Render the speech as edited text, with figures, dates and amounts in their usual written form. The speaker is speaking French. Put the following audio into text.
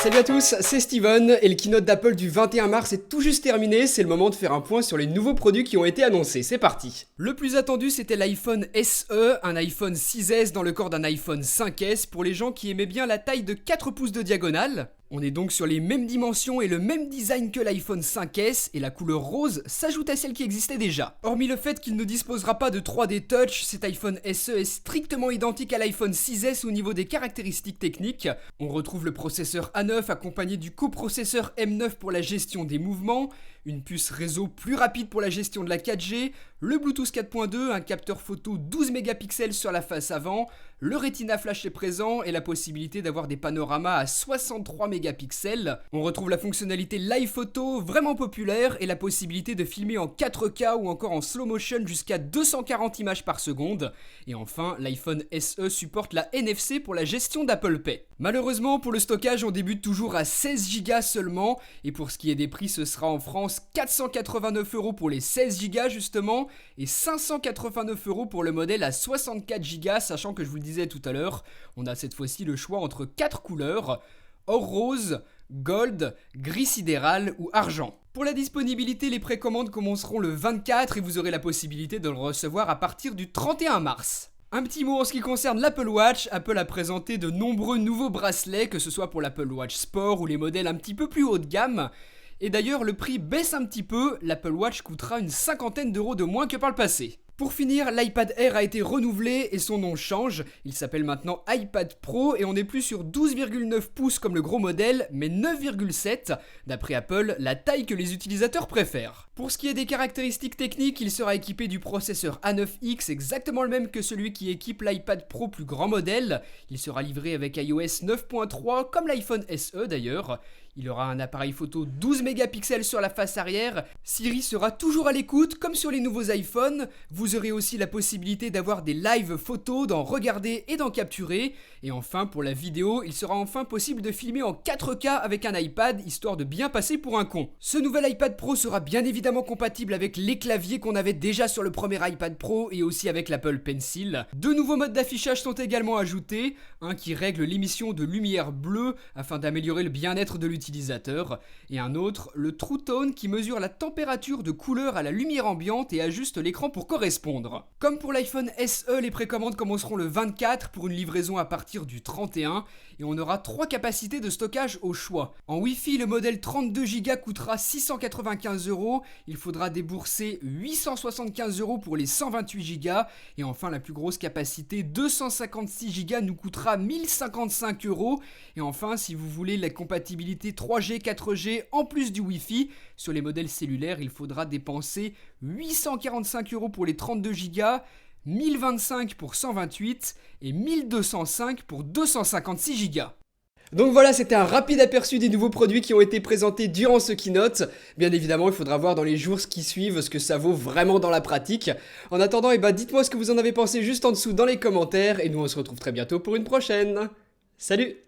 Salut à tous, c'est Steven et le keynote d'Apple du 21 mars est tout juste terminé, c'est le moment de faire un point sur les nouveaux produits qui ont été annoncés, c'est parti. Le plus attendu c'était l'iPhone SE, un iPhone 6S dans le corps d'un iPhone 5S pour les gens qui aimaient bien la taille de 4 pouces de diagonale. On est donc sur les mêmes dimensions et le même design que l'iPhone 5S et la couleur rose s'ajoute à celle qui existait déjà. Hormis le fait qu'il ne disposera pas de 3D Touch, cet iPhone SE est strictement identique à l'iPhone 6S au niveau des caractéristiques techniques. On retrouve le processeur A9 accompagné du coprocesseur M9 pour la gestion des mouvements, une puce réseau plus rapide pour la gestion de la 4G, le Bluetooth 4.2, un capteur photo 12 mégapixels sur la face avant, le Retina Flash est présent et la possibilité d'avoir des panoramas à 63 mégapixels. On retrouve la fonctionnalité Live Photo, vraiment populaire, et la possibilité de filmer en 4K ou encore en slow motion jusqu'à 240 images par seconde. Et enfin, l'iPhone SE supporte la NFC pour la gestion d'Apple Pay. Malheureusement, pour le stockage, on débute toujours à 16 Go seulement, et pour ce qui est des prix, ce sera en France 489 € pour les 16 Go justement, et 589 € pour le modèle à 64 Go, sachant que je vous le disais tout à l'heure, on a cette fois-ci le choix entre 4 couleurs, or rose, gold, gris sidéral ou argent. Pour la disponibilité, les précommandes commenceront le 24 et vous aurez la possibilité de le recevoir à partir du 31 mars. Un petit mot en ce qui concerne l'Apple Watch, Apple a présenté de nombreux nouveaux bracelets, que ce soit pour l'Apple Watch Sport ou les modèles un petit peu plus haut de gamme. Et d'ailleurs, le prix baisse un petit peu, l'Apple Watch coûtera une cinquantaine d'euros de moins que par le passé. Pour finir, l'iPad Air a été renouvelé et son nom change. Il s'appelle maintenant iPad Pro et on n'est plus sur 12,9 pouces comme le gros modèle, mais 9,7, d'après Apple, la taille que les utilisateurs préfèrent. Pour ce qui est des caractéristiques techniques, il sera équipé du processeur A9X, exactement le même que celui qui équipe l'iPad Pro plus grand modèle. Il sera livré avec iOS 9.3, comme l'iPhone SE d'ailleurs. Il aura un appareil photo 12 mégapixels sur la face arrière. Siri sera toujours à l'écoute, comme sur les nouveaux iPhones. Vous aurez aussi la possibilité d'avoir des live photos, d'en regarder et d'en capturer. Et enfin, pour la vidéo, il sera enfin possible de filmer en 4K avec un iPad, histoire de bien passer pour un con. Ce nouvel iPad Pro sera bien évidemment compatible avec les claviers qu'on avait déjà sur le premier iPad Pro et aussi avec l'Apple Pencil. Deux nouveaux modes d'affichage sont également ajoutés. Un qui règle l'émission de lumière bleue afin d'améliorer le bien-être de l'utilisateur. Et un autre, le True Tone, qui mesure la température de couleur à la lumière ambiante et ajuste l'écran pour correspondre. Comme pour l'iPhone SE, les précommandes commenceront le 24 pour une livraison à partir du 31 et on aura 3 capacités de stockage au choix. En Wi-Fi, le modèle 32 Go coûtera 695 €, il faudra débourser 875 € pour les 128 Go et enfin la plus grosse capacité 256 Go nous coûtera 1055 € et enfin si vous voulez la compatibilité 3G, 4G en plus du Wi-Fi, sur les modèles cellulaires il faudra dépenser 845 € pour les 32 Go, 1025 pour 128 et 1205 pour 256 Go. Donc voilà, c'était un rapide aperçu des nouveaux produits qui ont été présentés durant ce keynote. Bien évidemment, il faudra voir dans les jours qui suivent ce que ça vaut vraiment dans la pratique. En attendant, dites-moi ce que vous en avez pensé juste en dessous dans les commentaires et nous on se retrouve très bientôt pour une prochaine. Salut!